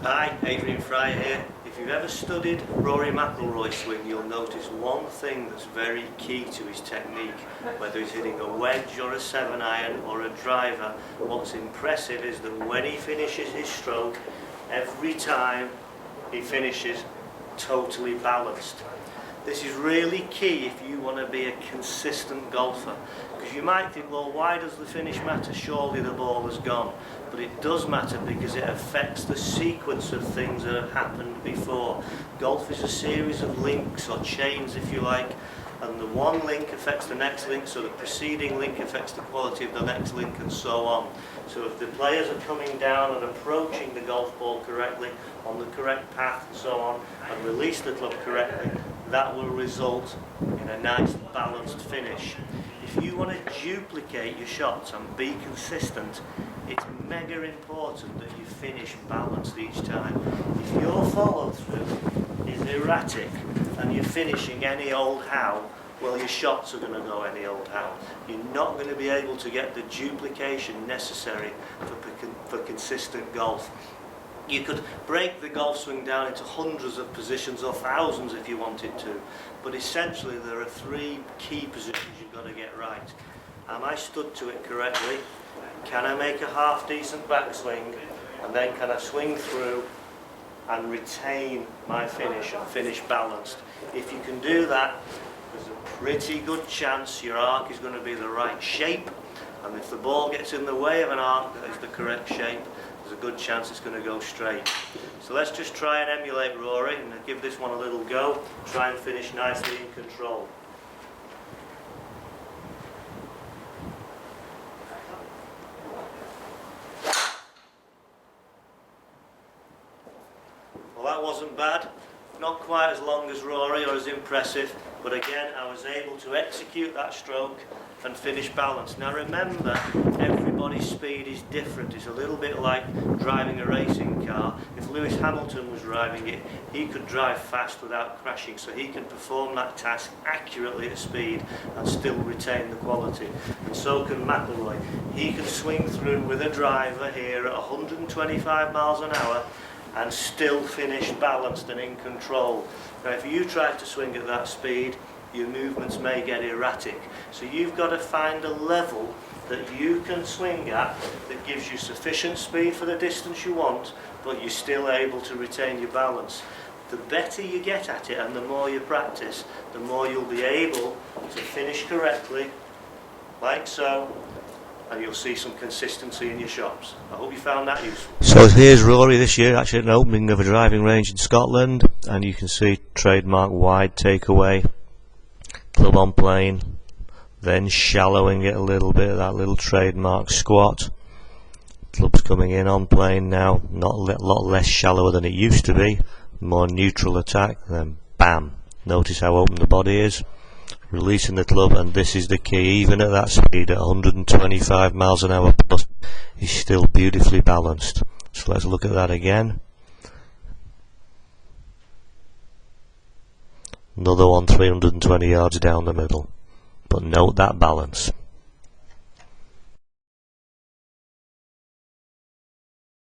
Hi, Adrian Fry here. If you've ever studied Rory McIlroy swing, you'll notice one thing that's very key to his technique. Whether he's hitting a wedge or a 7-iron or a driver, what's impressive is that when he finishes his stroke, every time he finishes totally balanced. This is really key if you want to be a consistent golfer, because you might think, well, why does the finish matter? Surely the ball has gone. But it does matter because it affects the sequence of things that have happened before. Golf is a series of links or chains, if you like, and the one link affects the next link, so the preceding link affects the quality of the next link, and so on. So if the players are coming down and approaching the golf ball correctly, on the correct path and so on, and release the club correctly, that will result in a nice balanced finish. If you want to duplicate your shots and be consistent, it's mega important that you finish balanced each time. If your follow through is erratic and you're finishing any old how, well, your shots are going to go any old how. You're not going to be able to get the duplication necessary for consistent golf. You could break the golf swing down into hundreds of positions or thousands if you wanted to, but essentially there are three key positions you've got to get right. Am I stood to it correctly? Can I make a half decent backswing? And then can I swing through and retain my finish and finish balanced? If you can do that, there's a pretty good chance your arc is going to be the right shape, and if the ball gets in the way of an arc that is the correct shape, there's a good chance it's going to go straight. So let's just try and emulate Rory and give this one a little go. Try and finish nicely in control. Well, that wasn't bad. Not quite as long as Rory or as impressive, but again I was able to execute that stroke and finish balanced. Now remember, everybody's speed is different. It's a little bit like driving a racing car. If Lewis Hamilton was driving it, he could drive fast without crashing, so he can perform that task accurately at speed and still retain the quality. And so can McIlroy. He can swing through with a driver here at 125 miles an hour and still finish balanced and in control. Now if you try to swing at that speed, your movements may get erratic. So you've got to find a level that you can swing at that gives you sufficient speed for the distance you want, but you're still able to retain your balance. The better you get at it and the more you practice, the more you'll be able to finish correctly, like so, and you'll see some consistency in your shots. I hope you found that useful. So here's Rory this year, actually at an opening of a driving range in Scotland, and you can see trademark wide takeaway, club on plane, then shallowing it a little bit, that little trademark squat. Club's coming in on plane now, not a lot less shallower than it used to be, more neutral attack, then bam. Notice how open the body is. Releasing the club, and this is the key, even at that speed, at 125 miles an hour plus, he's still beautifully balanced. So let's look at that again. Another one 320 yards down the middle, but note that balance.